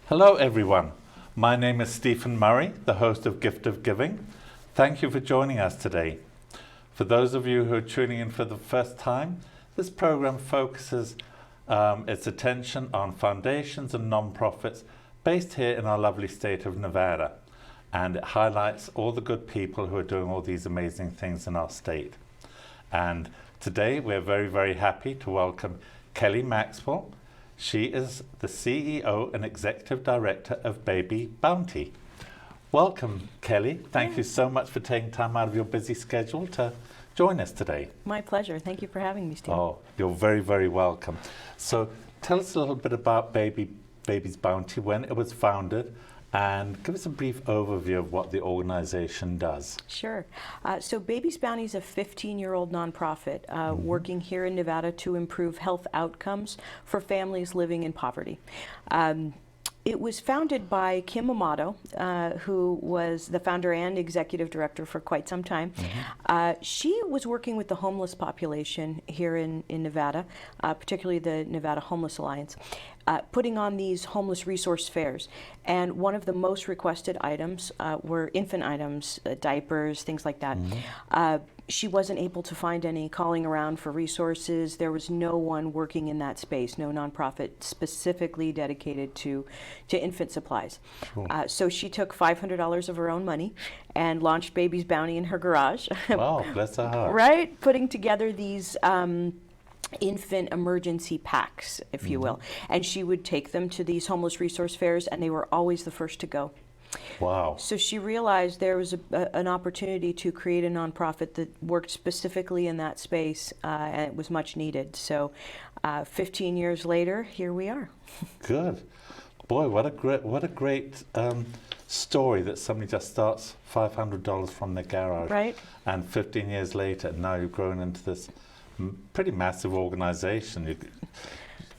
Hello everyone, my name is Stephen Murray, the host of Gift of Giving. Thank you for joining us today. For those of you who are tuning in for the first time, this program focuses its attention on foundations and non-profits based here in our lovely state of Nevada, and it highlights all the good people who are doing all these amazing things in our state. And today we're very, very happy to welcome Kelly Maxwell. She is the CEO and Executive Director of Baby Bounty. Welcome, Kelly. Thank you so much for taking time out of your busy schedule to join us today. My pleasure. Thank you for having me, Steve. Oh, you're very, very welcome. So tell us a little bit about Baby's Bounty, when it was founded, and give us a brief overview of what the organization does. Sure. So Baby's Bounty is a 15-year-old nonprofit working here in Nevada to improve health outcomes for families living in poverty. It was founded by Kim Amato, who was the founder and executive director for quite some time. She was working with the homeless population here in Nevada, particularly the Nevada Homeless Alliance, putting on these homeless resource fairs. And one of the most requested items were infant items, diapers, things like that. She wasn't able to find any, calling around for resources. There was no one working in that space, no nonprofit specifically dedicated to infant supplies. Cool. So she took $500 of her own money and launched Baby's Bounty in her garage. Wow, bless her heart. Right, putting together these infant emergency packs, if you will. And she would take them to these homeless resource fairs, and they were always the first to go. Wow. So she realized there was an opportunity to create a nonprofit that worked specifically in that space, and it was much needed. So 15 years later, here we are. Good. Boy, what a great story that somebody just starts $500 from their garage. Right. And 15 years later, now you've grown into this pretty massive organization.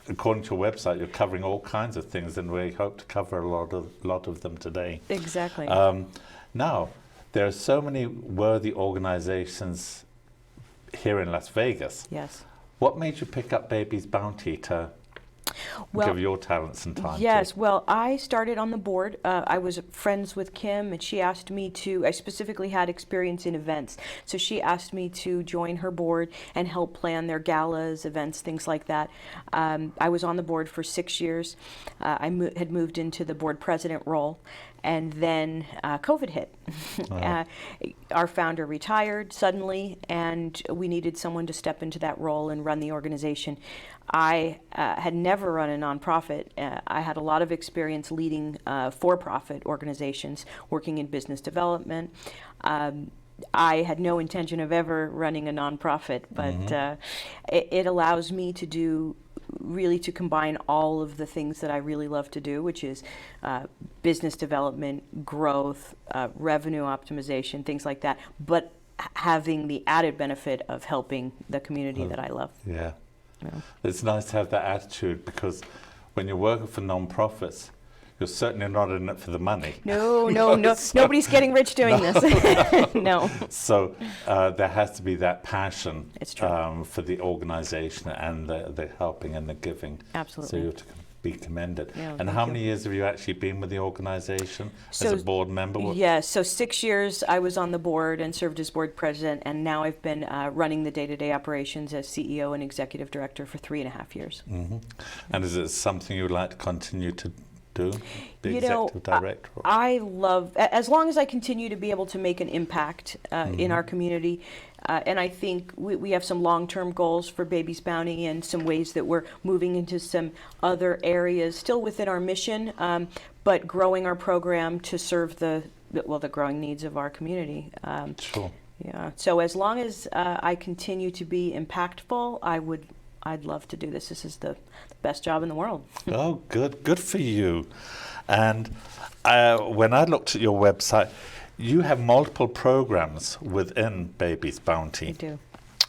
According to your website, you're covering all kinds of things, and we hope to cover a lot of them today. Exactly. Now, there are so many worthy organizations here in Las Vegas. Yes. What made you pick up Baby's Bounty to give your talents and time? Yes, well, I started on the board. I was friends with Kim, and she asked me to, I specifically had experience in events, so she asked me to join her board and help plan their galas, events, things like that. I was on the board for 6 years. I had moved into the board president role, and then COVID hit. Our founder retired suddenly, and we needed someone to step into that role and run the organization. I had never run a nonprofit. I had a lot of experience leading for-profit organizations, working in business development. I had no intention of ever running a nonprofit, but it allows me to to combine all of the things that I really love to do, which is business development, growth, revenue optimization, things like that, but having the added benefit of helping the community that I love. Yeah. It's nice to have that attitude, because when you're working for non-profits, you're certainly not in it for the money. No, nobody's getting rich doing this. No. So there has to be that passion It's true. For the organization and the helping and the giving. Absolutely. So you're to be commended. Yeah, and how many years have you actually been with the organization as a board member? Yes, so 6 years I was on the board and served as board president, and now I've been running the day-to-day operations as CEO and executive director for 3.5 years. And is it something you would like to continue to do, be executive director? I love, as long as I continue to be able to make an impact in our community, and I think we have some long-term goals for Baby's Bounty and some ways that we're moving into some other areas, still within our mission, but growing our program to serve the growing needs of our community. Sure. Yeah. So as long as I continue to be impactful, I'd love to do this. This is the best job in the world. Oh, good for you. And when I looked at your website, you have multiple programs within Baby's Bounty. I do.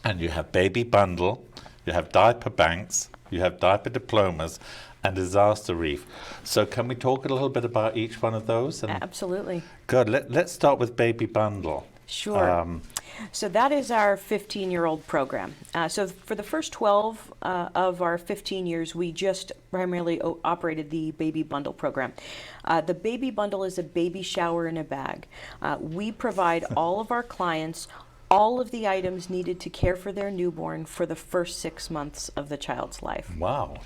And you have Baby Bundle, you have Diaper Banks, you have Diaper Diplomas, and Disaster Relief. So can we talk a little bit about each one of those? Absolutely. Good. Let's start with Baby Bundle. Sure. So that is our 15-year-old program. So for the first 12 of our 15 years, we just primarily operated the baby bundle program. The baby bundle is a baby shower in a bag. We provide all of our clients all of the items needed to care for their newborn for the first 6 months of the child's life. Wow.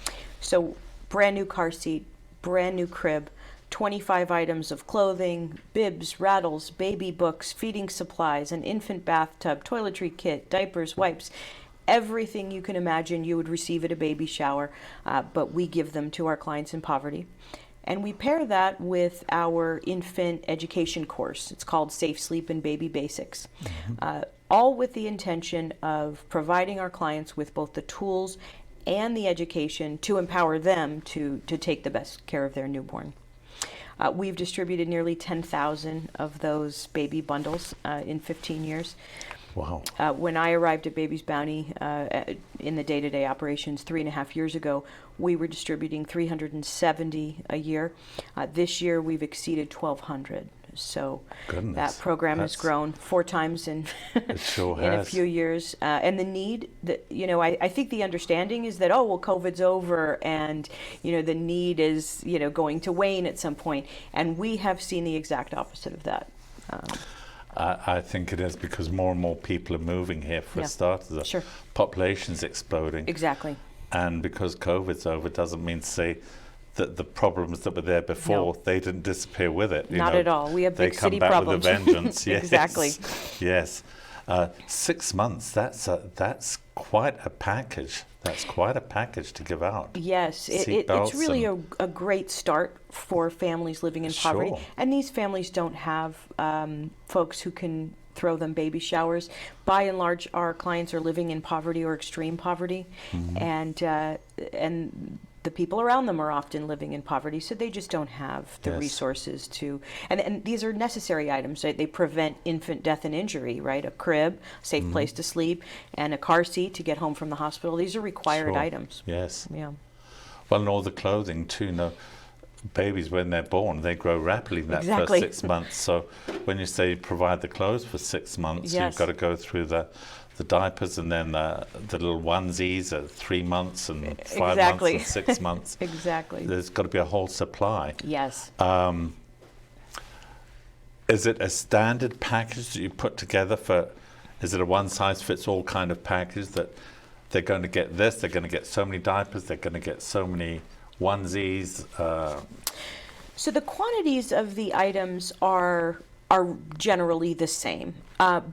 So brand new car seat, brand new crib, 25 items of clothing, bibs, rattles, baby books, feeding supplies, an infant bathtub, toiletry kit, diapers, wipes, everything you can imagine you would receive at a baby shower, but we give them to our clients in poverty. And we pair that with our infant education course. It's called Safe Sleep and Baby Basics. All with the intention of providing our clients with both the tools and the education to empower them to take the best care of their newborn. We've distributed nearly 10,000 of those baby bundles in 15 years. Wow. When I arrived at Baby's Bounty in the day-to-day operations 3.5 years ago, we were distributing 370 a year. This year we've exceeded 1,200. So that program has grown 4 times in it sure in has. a few years. And the need, I think the understanding is that, oh, well, COVID's over and, the need is, going to wane at some point. And we have seen the exact opposite of that. I think it is because more and more people are moving here for a start. The population's exploding. Exactly. And because COVID's over doesn't mean to say that the problems that were there before, they didn't disappear with it. Not at all. We have big city problems. They come back with a vengeance. Yes. Exactly. Yes. 6 months, that's quite a package. That's quite a package to give out. Yes, it's really a great start for families living in poverty. And these families don't have folks who can throw them baby showers. By and large, our clients are living in poverty or extreme poverty, and the people around them are often living in poverty, so they just don't have the resources to. And these are necessary items. They prevent infant death and injury, right? A crib, safe place to sleep, and a car seat to get home from the hospital. These are required items. Yes. Yeah. Well, and all the clothing too. Babies, when they're born, they grow rapidly in that first 6 months. So when you say provide the clothes for 6 months, you've got to go through the diapers and then the little onesies at 3 months and 5 months and 6 months. Exactly. There's got to be a whole supply. Yes. Is it a standard package that you put together is it a one-size-fits-all kind of package that they're going to get this, they're going to get so many diapers, they're going to get so many onesies? So the quantities of the items are generally the same,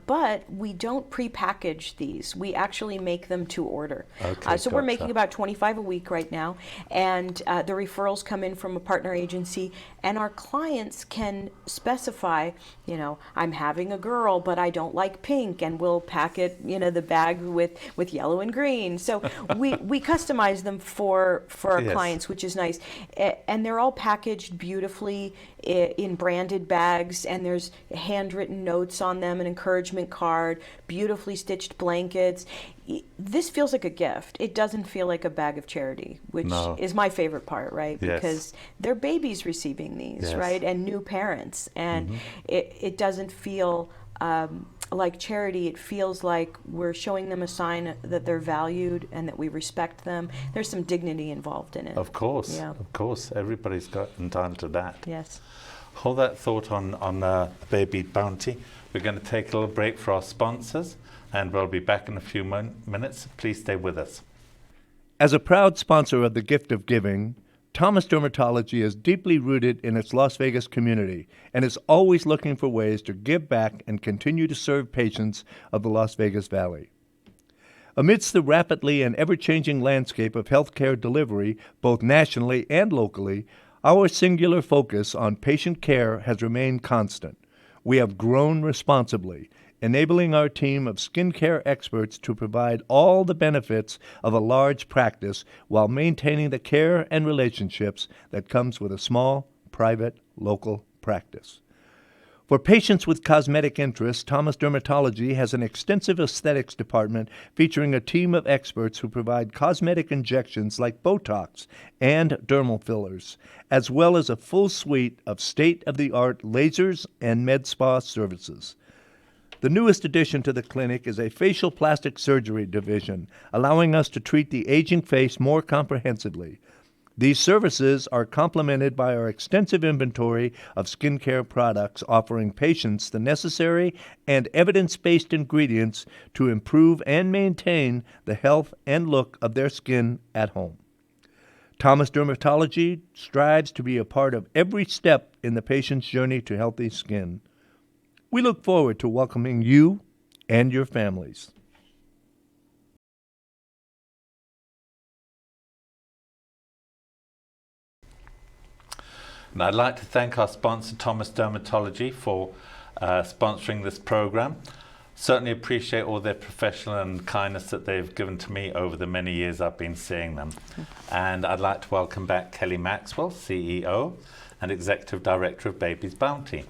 but we don't pre-package these. We actually make them to order. So we're making about 25 a week right now, and the referrals come in from a partner agency, and our clients can specify, I'm having a girl, but I don't like pink, and we'll pack it, the bag with yellow and green. So we customize them for our clients, which is nice, and they're all packaged beautifully in branded bags, and there's handwritten notes on them, an encouragement card, beautifully stitched blankets. This feels like a gift. It doesn't feel like a bag of charity, which is my favorite part, right? Because they're babies receiving these, right? And new parents. And it doesn't feel like charity. It feels like we're showing them a sign that they're valued and that we respect them. There's some dignity involved in it. Of course. Of course. Everybody's got entitled to that. Yes. Hold that thought on Baby Bounty. We're going to take a little break for our sponsors, and we'll be back in a few minutes. Please stay with us. As a proud sponsor of the Gift of Giving, Thomas Dermatology is deeply rooted in its Las Vegas community and is always looking for ways to give back and continue to serve patients of the Las Vegas Valley. Amidst the rapidly and ever-changing landscape of healthcare delivery, both nationally and locally, our singular focus on patient care has remained constant. We have grown responsibly, enabling our team of skincare experts to provide all the benefits of a large practice while maintaining the care and relationships that comes with a small, private, local practice. For patients with cosmetic interests, Thomas Dermatology has an extensive aesthetics department featuring a team of experts who provide cosmetic injections like Botox and dermal fillers, as well as a full suite of state-of-the-art lasers and med spa services. The newest addition to the clinic is a facial plastic surgery division, allowing us to treat the aging face more comprehensively. These services are complemented by our extensive inventory of skincare products, offering patients the necessary and evidence-based ingredients to improve and maintain the health and look of their skin at home. Thomas Dermatology strives to be a part of every step in the patient's journey to healthy skin. We look forward to welcoming you and your families. And I'd like to thank our sponsor, Thomas Dermatology, for sponsoring this program. Certainly appreciate all their professional and kindness that they've given to me over the many years I've been seeing them. And I'd like to welcome back Kelly Maxwell, CEO and Executive Director of Baby's Bounty.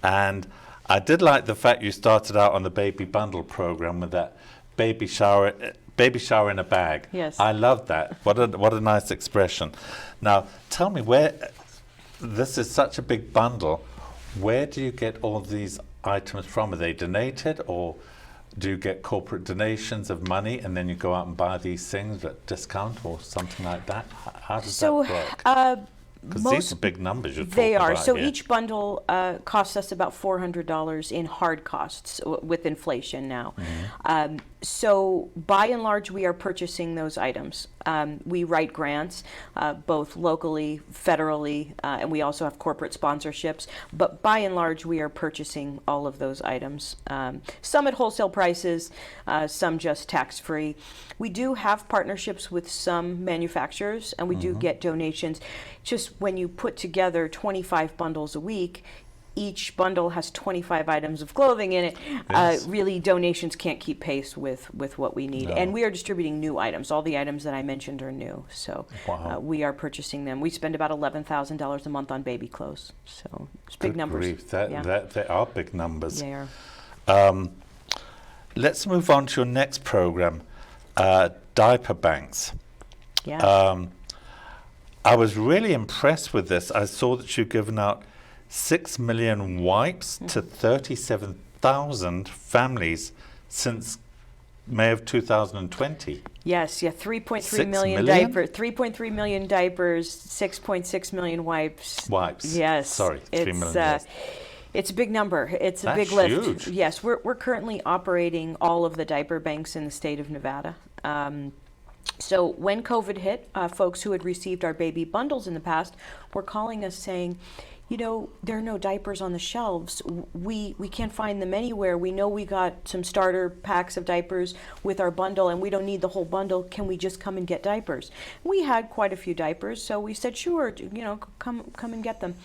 And I did like the fact you started out on the baby bundle program with that baby shower in a bag. Yes. I love that. What a nice expression. Now, tell me, this is such a big bundle. Where do you get all these items from? Are they donated, or do you get corporate donations of money and then you go out and buy these things at discount or something like that? How does that work? Because these are big numbers you're talking They are. about So here. each bundle costs us about $400 in hard costs with inflation now. So by and large, we are purchasing those items. We write grants, both locally, federally, and we also have corporate sponsorships. But by and large, we are purchasing all of those items. Some at wholesale prices, some just tax-free. We do have partnerships with some manufacturers, and we do get donations. Just when you put together 25 bundles a week, each bundle has 25 items of clothing in it. Yes. Really, donations can't keep pace with what we need. No. And we are distributing new items. All the items that I mentioned are new. So Wow. we are purchasing them. We spend about $11,000 a month on baby clothes. So it's big Good numbers. grief, Yeah. they are big numbers. They are. Let's move on to your next program, diaper banks. Yeah. I was really impressed with this. I saw that you've given out 6 million wipes to 37,000 families since May of 2020. Yes, yeah, 3.3 6 million million? diapers, 3.3 million diapers, 6.6 million wipes. Wipes. Yes. Sorry, 3 million. Yes. It's a big number. It's a That's big lift. huge. Yes, we're currently operating all of the diaper banks in the state of Nevada. So when COVID hit, folks who had received our baby bundles in the past were calling us saying, you know, there are no diapers on the shelves. We can't find them anywhere. We know we got some starter packs of diapers with our bundle, and we don't need the whole bundle. Can we just come and get diapers? We had quite a few diapers, so we said, sure, you know, come and get them.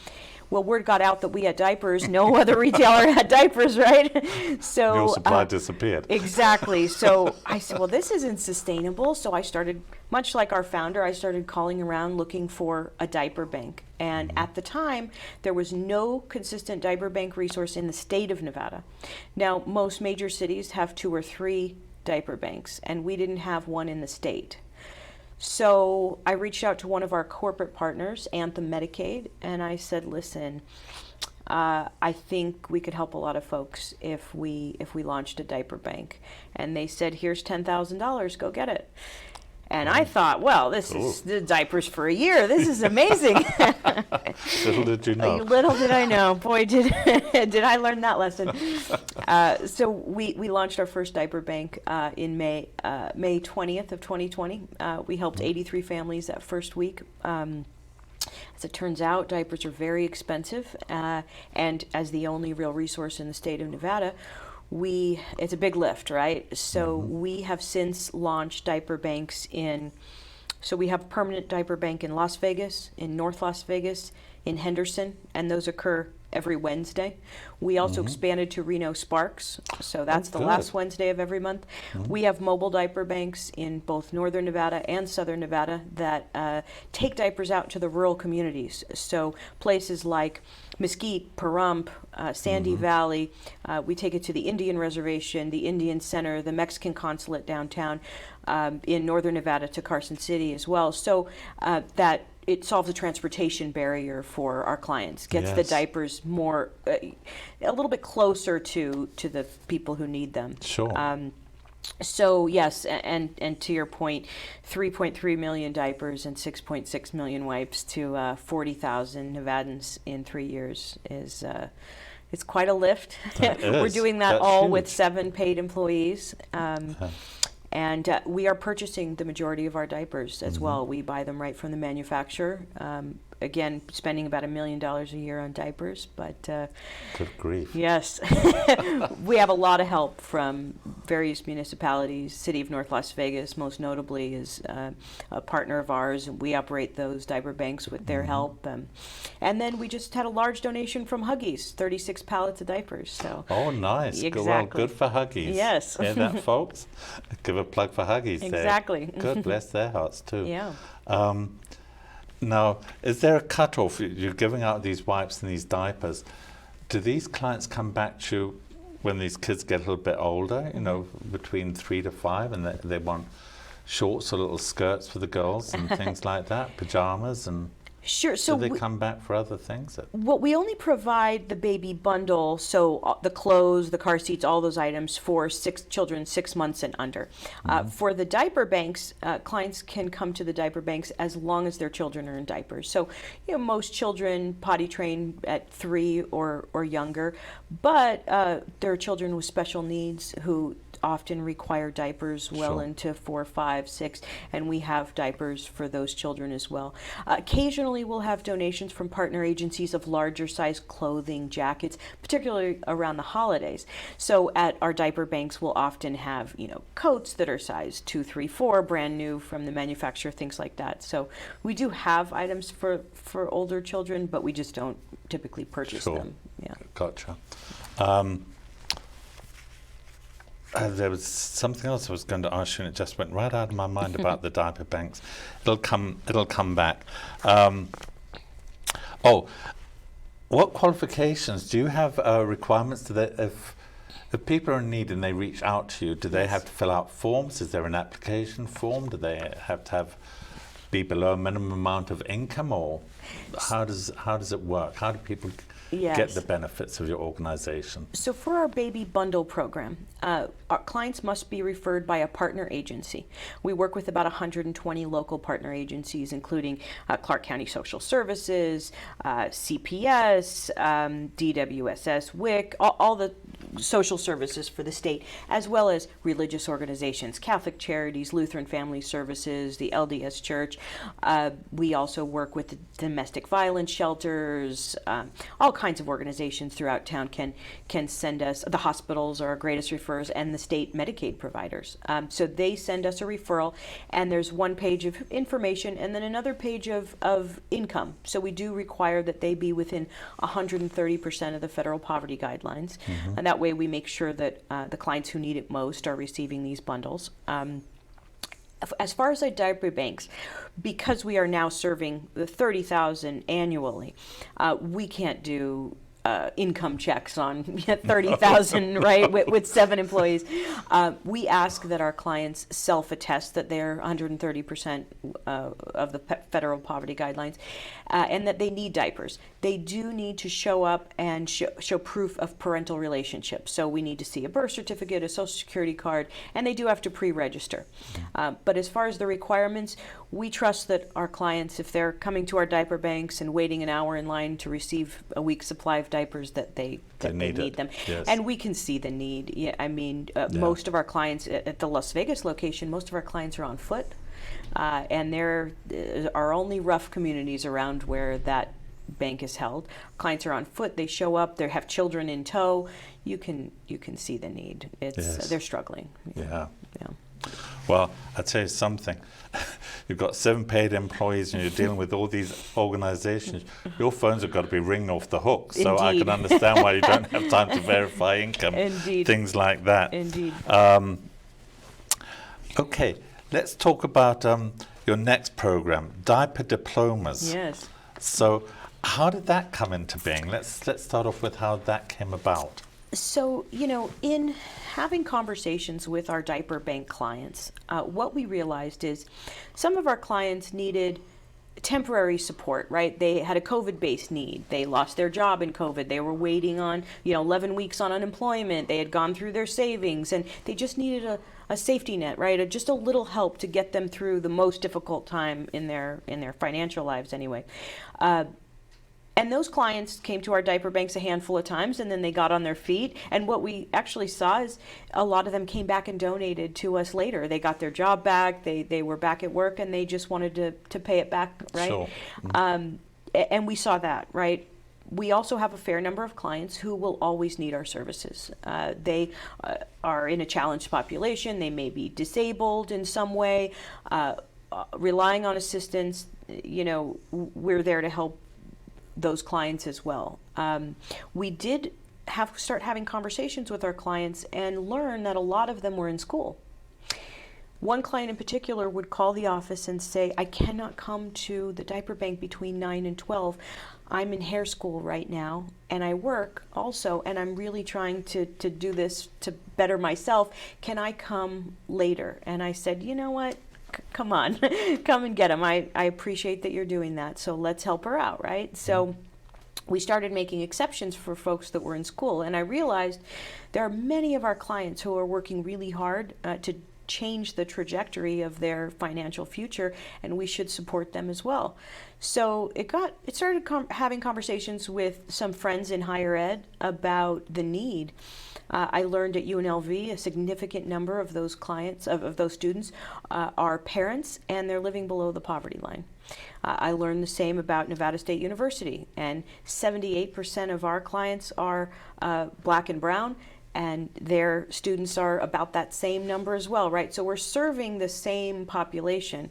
Well, word got out that we had diapers. No other retailer had diapers, right? So Your supply disappeared. Exactly. So I said, well, this isn't sustainable. So I started, much like our founder, I started calling around looking for a diaper bank. And at the time, there was no consistent diaper bank resource in the state of Nevada. Now, most major cities have 2 or 3 diaper banks, and we didn't have one in the state. So I reached out to one of our corporate partners, Anthem Medicaid, and I said, listen, I think we could help a lot of folks if we launched a diaper bank. And they said, here's $10,000, go get it. And I thought, well, this is the diapers for a year. This is amazing. Little did you know. Little did I know. Boy, did I learn that lesson. So we launched our first diaper bank in May 20th of 2020. We helped 83 families that first week. As it turns out, diapers are very expensive, and as the only real resource in the state of Nevada, it's a big lift, right? So we have since launched diaper banks so we have a permanent diaper bank in Las Vegas, in North Las Vegas, in Henderson, and those occur every Wednesday. We also expanded to Reno Sparks, so that's the last Wednesday of every month. We have mobile diaper banks in both northern Nevada and southern Nevada that take diapers out to the rural communities. So places like Mesquite, Pahrump, Sandy Valley. We take it to the Indian Reservation, the Indian Center, the Mexican Consulate downtown, in northern Nevada to Carson City as well. So that it solves the transportation barrier for our clients, gets the Yes. diapers more, a little bit closer to the people who need them. Sure. So yes, and to your point, 3.3 million diapers and 6.6 million wipes to 40,000 Nevadans in 3 years is it's quite a lift. That We're is. doing that That's all with huge. 7 paid employees. And we are purchasing the majority of our diapers as well. We buy them right from the manufacturer. Again, spending about $1 million a year on diapers, but Good grief. yes, we have a lot of help from various municipalities. City of North Las Vegas, most notably, is a partner of ours, and we operate those diaper banks with their help. And then we just had a large donation from Huggies, 36 pallets of diapers. So Oh, nice. Well, Exactly. good for Huggies. Yes. Hear that, folks? Give a plug for Huggies there. Exactly. God bless their hearts, too. yeah. Now, is there a cutoff? You're giving out these wipes and these diapers. Do these clients come back to you when these kids get a little bit older, you know, between 3 to 5, and they want shorts or little skirts for the girls and things like that, pajamas, and Sure. So do they come back for other things? Well, we only provide the baby bundle, so the clothes, the car seats, all those items for children 6 months and under. For the diaper banks, clients can come to the diaper banks as long as their children are in diapers. So, you know, most children potty train at 3 or younger, but there are children with special needs who often require diapers well Sure. into 4, 5, 6, and we have diapers for those children as well. Occasionally, we'll have donations from partner agencies of larger size clothing, jackets, particularly around the holidays. So at our diaper banks, we'll often have, you know, coats that are size 2, 3, 4, brand new from the manufacturer, things like that. So we do have items for older children, but we just don't typically purchase Sure. them. Yeah. Gotcha. There was something else I was going to ask you, and it just went right out of my mind about the diaper banks. It'll come back. What qualifications do you have? Requirements to that? If people are in need and they reach out to you, do they have to fill out forms? Is there an application form? Do they have to be below a minimum amount of income, or how does it work? How do people get Yes. the benefits of your organization? So for our baby bundle program, our clients must be referred by a partner agency. We work with about 120 local partner agencies, including Clark County Social Services, CPS, DWSS, WIC, all the social services for the state, as well as religious organizations, Catholic Charities, Lutheran Family Services, the LDS Church. We also work with the domestic violence shelters, all kinds of organizations throughout town can send us. The hospitals are our greatest referrers, and the state Medicaid providers. So they send us a referral, and there's one page of information and then another page of income. So we do require that they be within 130% of the federal poverty guidelines, and that way we make sure that the clients who need it most are receiving these bundles. As far as our diaper banks, because we are now serving the 30,000 annually, we can't do income checks on 30,000, right, with 7 employees. We ask that our clients self-attest that they're 130% of the federal poverty guidelines, and that they need diapers. They do need to show up and show proof of parental relationship. So we need to see a birth certificate, a social security card, and they do have to pre-register. But as far as the requirements, we trust that our clients, if they're coming to our diaper banks and waiting an hour in line to receive a week's supply of diapers, that they need them. Yes. And we can see the need. Yeah, I mean, most of our clients at the Las Vegas location, most of our clients are on foot. And there are only rough communities around where that bank is held. Clients are on foot, they show up, they have children in tow. You can see the need. They're struggling. Yeah. Yeah. Well, I'll tell you something. You've got 7 paid employees and you're dealing with all these organizations. Your phones have got to be ringing off the hook. So I Indeed. can understand why you don't have time to verify income. Indeed. Things like that. Indeed. Okay, let's talk about your next program, Diaper Diplomas. Yes. So how did that come into being? Let's start off with how that came about. So, you know, in having conversations with our diaper bank clients, what we realized is some of our clients needed temporary support, right? They had a COVID-based need. They lost their job in COVID. They were waiting on, 11 weeks on unemployment. They had gone through their savings, and they just needed a safety net, right? Just a little help to get them through the most difficult time in their financial lives anyway. And those clients came to our diaper banks a handful of times, and then they got on their feet. And what we actually saw is a lot of them came back and donated to us later. They got their job back, they were back at work, and they just wanted to pay it back, right? Sure. And we saw that, right? We also have a fair number of clients who will always need our services. They are in a challenged population. They may be disabled in some way, relying on assistance. We're there to help those clients as well. We did start having conversations with our clients and learn that a lot of them were in school. One client in particular would call the office and say, I cannot come to the diaper bank between 9 and 12. I'm in hair school right now, and I work also, and I'm really trying to do this to better myself. Can I come later? And I said, you know what? Come on, come and get them. I appreciate that you're doing that, so let's help her out, right? So we started making exceptions for folks that were in school, and I realized there are many of our clients who are working really hard to change the trajectory of their financial future, and we should support them as well. So it started having conversations with some friends in higher ed about the need. I learned at UNLV a significant number of those clients, of those students, are parents, and they're living below the poverty line. I learned the same about Nevada State University, and 78% of our clients are Black and brown, and their students are about that same number as well, right? So we're serving the same population,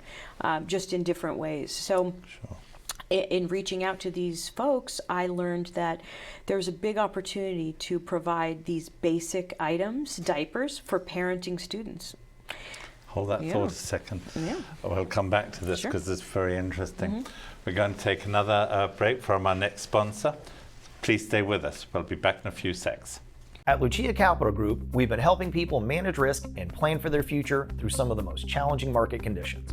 just in different ways. So. Sure. In reaching out to these folks, I learned that there's a big opportunity to provide these basic items, diapers, for parenting students. Hold that thought a second. Yeah. We'll come back to this because it's very interesting. Mm-hmm. We're going to take another break from our next sponsor. Please stay with us. We'll be back in a few secs. At Lucia Capital Group, we've been helping people manage risk and plan for their future through some of the most challenging market conditions.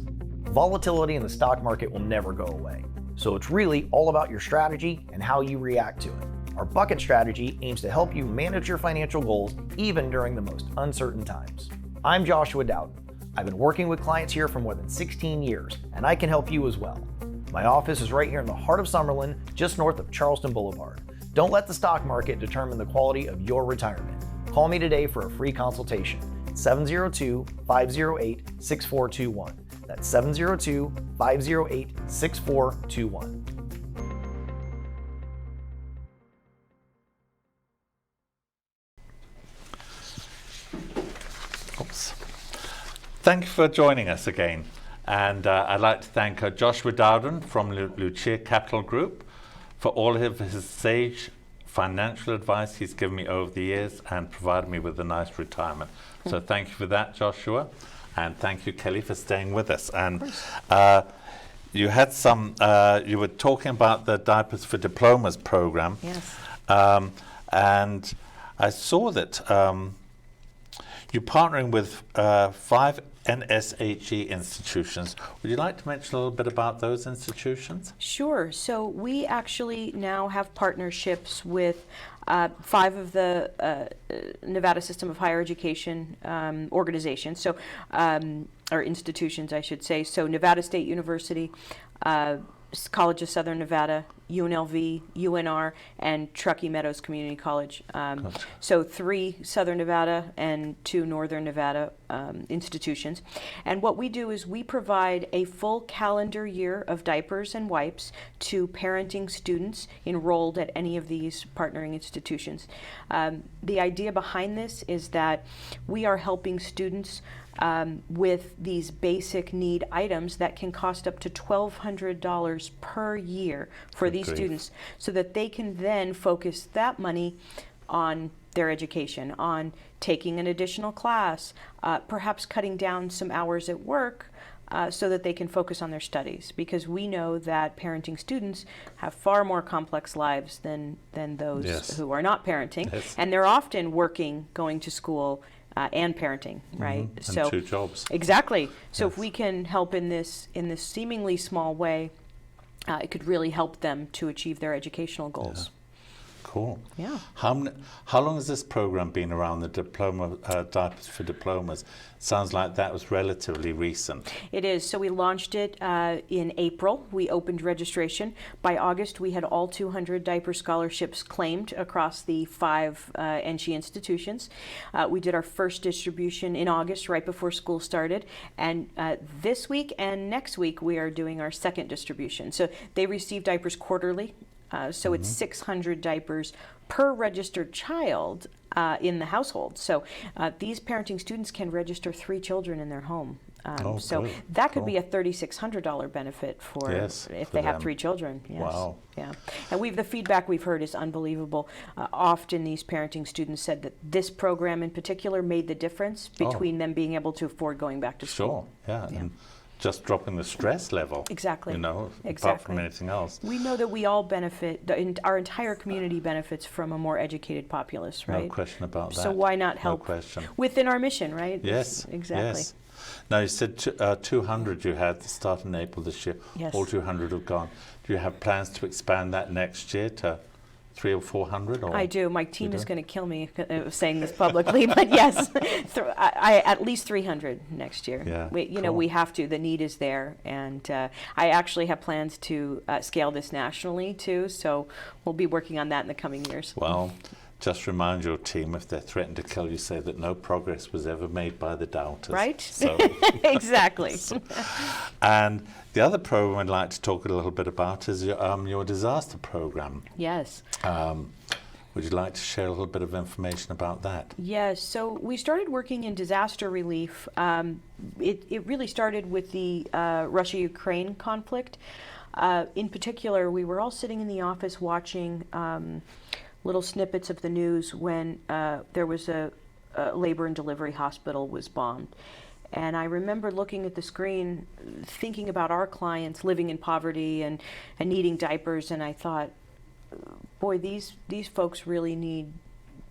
Volatility in the stock market will never go away. So it's really all about your strategy and how you react to it. Our bucket strategy aims to help you manage your financial goals even during the most uncertain times. I'm Joshua Dowden. I've been working with clients here for more than 16 years, and I can help you as well. My office is right here in the heart of Summerlin, just north of Charleston Boulevard. Don't let the stock market determine the quality of your retirement. Call me today for a free consultation. 702-508-6421. That's 702-508-6421. Oops. Thank you for joining us again. And I'd like to thank Joshua Dowden from Lucia Capital Group for all of his sage financial advice he's given me over the years and provided me with a nice retirement. So thank you for that, Joshua. And thank you, Kelly, for staying with us. And you had you were talking about the Diapers for Diplomas program. Yes. And I saw that you're partnering with 5 NSHE institutions. Would you like to mention a little bit about those institutions? Sure. So we actually now have partnerships with 5 of the Nevada System of Higher Education organizations, or institutions, I should say. So Nevada State University, College of Southern Nevada, UNLV, UNR, and Truckee Meadows Community College. Gotcha. So 3 Southern Nevada and 2 Northern Nevada institutions. And what we do is we provide a full calendar year of diapers and wipes to parenting students enrolled at any of these partnering institutions. The idea behind this is that we are helping students with these basic need items that can cost up to $1,200 per year for these students, so that they can then focus that money on their education, on taking an additional class, perhaps cutting down some hours at work, so that they can focus on their studies, because we know that parenting students have far more complex lives than those who are not parenting, and they're often working, going to school, and parenting, right? And so 2 jobs. Exactly. So if we can help in this seemingly small way, it could really help them to achieve their educational goals. Cool. Yeah. How long has this program been around, the diploma diapers for diplomas? Sounds like that was relatively recent. It is. So we launched it in April. We opened registration. By August, we had all 200 diaper scholarships claimed across the 5 NG institutions. We did our first distribution in August, right before school started. And this week and next week, we are doing our second distribution. So they receive diapers quarterly. So it's 600 diapers per registered child in the household. So these parenting students can register 3 children in their home. So good. that could be a $3,600 benefit for Yes, if for they have them. 3 children. Yes. Wow. Yeah. And the feedback we've heard is unbelievable. Often these parenting students said that this program in particular made the difference between them being able to afford going back to school. Sure, yeah. And just dropping the stress level. Exactly. You know, apart Exactly. from anything else. We know that we all benefit, our entire community benefits from a more educated populace, right? No question about that. So why not help No question. within our mission, right? Yes, Exactly. yes. Now, you said 200 you had to start in April this year. Yes. All 200 have gone. Do you have plans to expand that next year to 300 or 400? Or I do. My team You is do? going to kill me saying this publicly, but yes, I at least 300 next year. Yeah, We cool. have to. The need is there, and I actually have plans to scale this nationally too. So we'll be working on that in the coming years. Well, just remind your team, if they're threatened to kill you, say that no progress was ever made by the doubters. Right? So, Exactly. and the other program I'd like to talk a little bit about is your disaster program. Yes. Would you like to share a little bit of information about that? Yes, so we started working in disaster relief. It really started with the Russia-Ukraine conflict. In particular, we were all sitting in the office watching little snippets of the news when there was a labor and delivery hospital was bombed. And I remember looking at the screen, thinking about our clients living in poverty and needing diapers, and I thought, boy, these folks really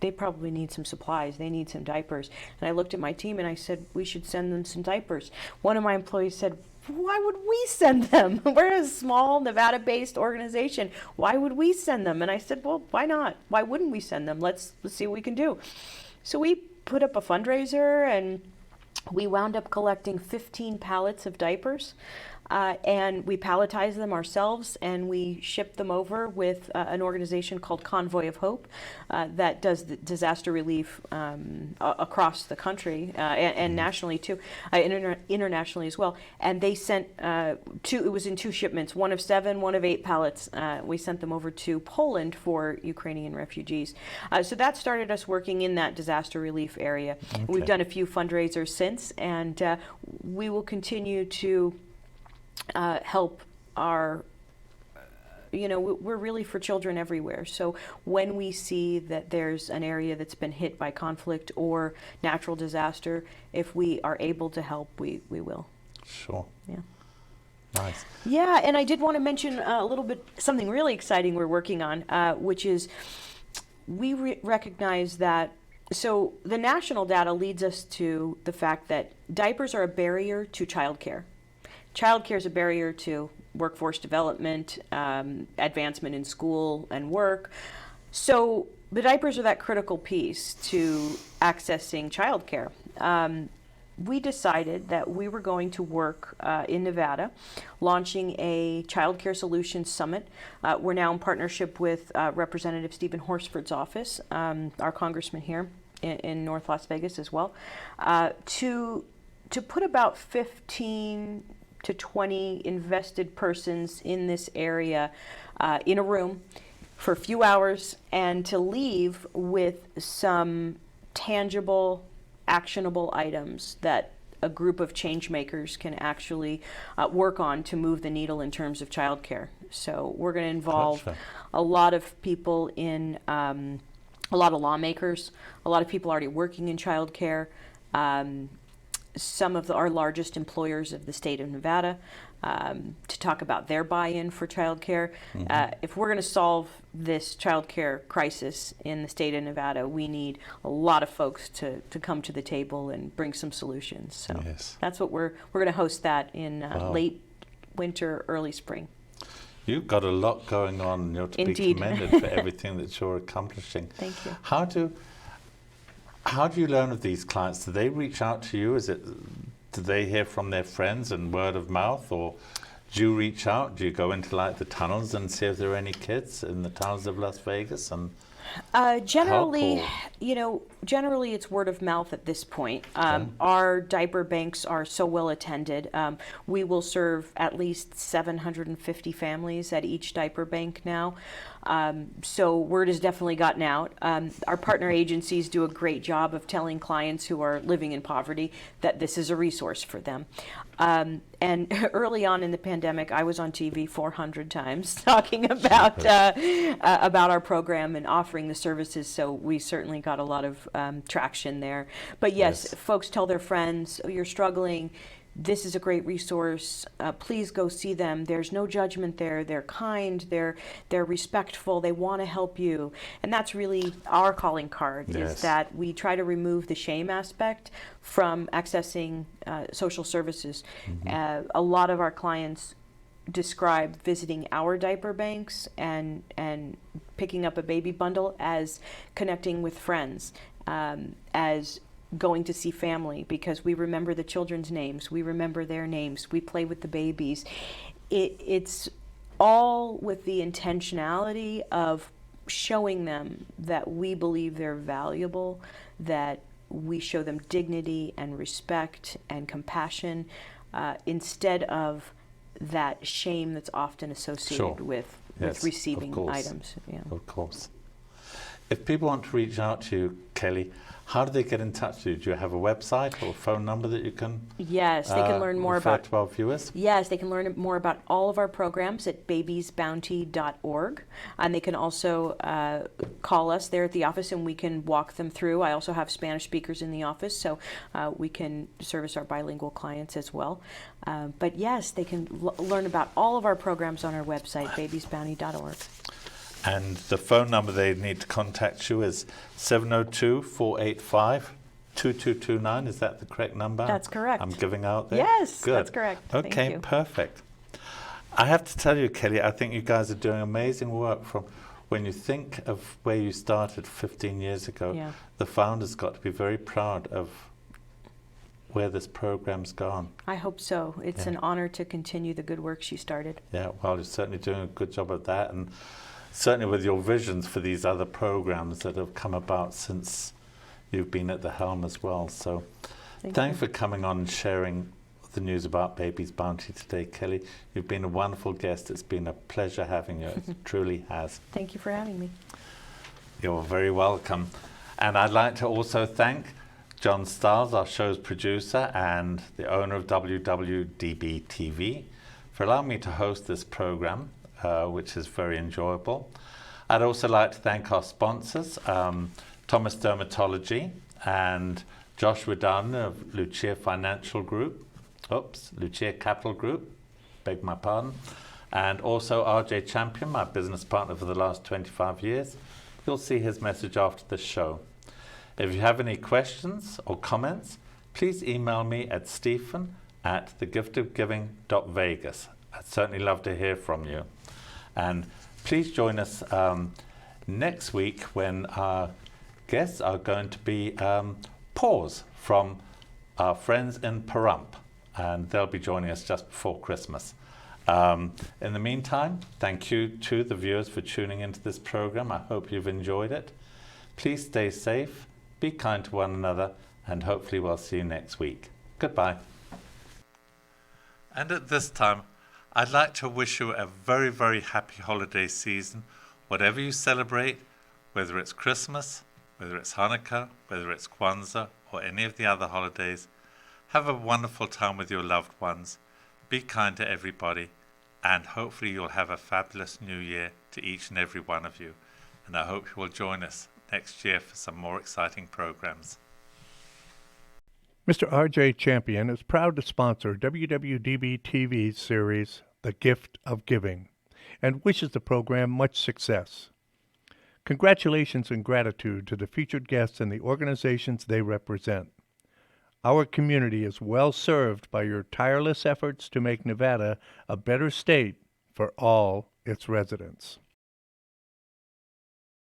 they probably need some supplies. They need some diapers. And I looked at my team and I said, we should send them some diapers. One of my employees said, why would we send them? We're a small Nevada-based organization. Why would we send them? And I said, well, why not? Why wouldn't we send them? Let's see what we can do. So we put up a fundraiser and we wound up collecting 15 pallets of diapers. And we palletized them ourselves, and we shipped them over with an organization called Convoy of Hope that does the disaster relief across the country and nationally too, internationally as well. And they sent it was in 2 shipments, one of 7, one of 8 pallets. We sent them over to Poland for Ukrainian refugees. So that started us working in that disaster relief area. Okay. We've done a few fundraisers since, and we will continue to help our, we're really for children everywhere. So when we see that there's an area that's been hit by conflict or natural disaster, if we are able to help, we will. Sure. Yeah. Nice. Yeah, and I did want to mention a little bit, something really exciting we're working on, which is we recognize that, so the national data leads us to the fact that diapers are a barrier to childcare. Childcare is a barrier to workforce development, advancement in school and work. So the diapers are that critical piece to accessing childcare. We decided that we were going to work in Nevada, launching a Childcare Solutions Summit. We're now in partnership with Representative Stephen Horsford's office, our congressman here in North Las Vegas as well, to put about 15 to 20 invested persons in this area in a room for a few hours, and to leave with some tangible, actionable items that a group of change makers can actually work on to move the needle in terms of childcare. So we're going to involve Gotcha. a lot of people in, a lot of lawmakers, a lot of people already working in childcare, some of our largest employers of the state of Nevada, to talk about their buy-in for childcare. If we're going to solve this childcare crisis in the state of Nevada, we need a lot of folks to come to the table and bring some solutions. So Yes. that's what we're going to host that in Wow. late winter, early spring. You've got a lot going on, and you're to be Indeed. commended for everything that you're accomplishing. Thank you. How do you learn of these clients? Do they reach out to you? Do they hear from their friends and word of mouth, or do you reach out? Do you go into like the tunnels and see if there are any kids in the tunnels of Las Vegas? And Generally, Helpful. Generally it's word of mouth at this point. Our diaper banks are so well attended. We will serve at least 750 families at each diaper bank now. So word has definitely gotten out. Our partner agencies do a great job of telling clients who are living in poverty that this is a resource for them. And early on in the pandemic, I was on TV 400 times talking about our program and offering the services. So we certainly got a lot of traction there. But yes, folks tell their friends, "Oh, you're struggling. This is a great resource. Please go see them. There's no judgment there. They're kind. They're respectful. They want to help you." And that's really our calling card, is that we try to remove the shame aspect from accessing social services. A lot of our clients describe visiting our diaper banks and picking up a baby bundle as connecting with friends, as going to see family, because we remember the children's names, we remember their names, we play with the babies. It's all with the intentionality of showing them that we believe they're valuable, that we show them dignity and respect and compassion, instead of that shame that's often associated with receiving items. Yeah. Of course. If people want to reach out to you, Kelly, how do they get in touch with you? Do you have a website or a phone number that you can Yes, they can learn more refer about to our viewers? Yes, they can learn more about all of our programs at babiesbounty.org. And they can also call us there at the office and we can walk them through. I also have Spanish speakers in the office, so we can service our bilingual clients as well. But yes, they can learn about all of our programs on our website, babiesbounty.org. And the phone number they need to contact you is 702-485-2229. Is that the correct number? That's correct. I'm giving out there? Yes, Good. that's correct. Okay, Thank you. perfect. I have to tell you, Kelly, I think you guys are doing amazing work. From when you think of where you started 15 years ago, Yeah. the founders got to be very proud of where this program's gone. I hope so. It's an honor to continue the good work she started. Yeah, well, you're certainly doing a good job of that, and certainly with your visions for these other programs that have come about since you've been at the helm as well. So thanks for coming on and sharing the news about Babies Bounty today, Kelly. You've been a wonderful guest. It's been a pleasure having you. It truly has. Thank you for having me. You're very welcome. And I'd like to also thank John Stiles, our show's producer and the owner of WWDBTV, for allowing me to host this program, which is very enjoyable. I'd also like to thank our sponsors, Thomas Dermatology and Josh Redan of Lucia Capital Group, beg my pardon, and also RJ Champion, my business partner for the last 25 years. You'll see his message after the show. If you have any questions or comments, please email me at stephen@thegiftofgiving.vegas. I'd certainly love to hear from you. And please join us next week when our guests are going to be Paws from our friends in Pahrump, and they'll be joining us just before Christmas. In the meantime, thank you to the viewers for tuning into this program. I hope you've enjoyed it. Please stay safe, be kind to one another, and hopefully we'll see you next week. Goodbye. And at this time, I'd like to wish you a very, very happy holiday season. Whatever you celebrate, whether it's Christmas, whether it's Hanukkah, whether it's Kwanzaa, or any of the other holidays, have a wonderful time with your loved ones. Be kind to everybody, and hopefully you'll have a fabulous new year to each and every one of you. And I hope you will join us next year for some more exciting programs. Mr. R.J. Champion is proud to sponsor WWDB-TV's series, The Gift of Giving, and wishes the program much success. Congratulations and gratitude to the featured guests and the organizations they represent. Our community is well served by your tireless efforts to make Nevada a better state for all its residents.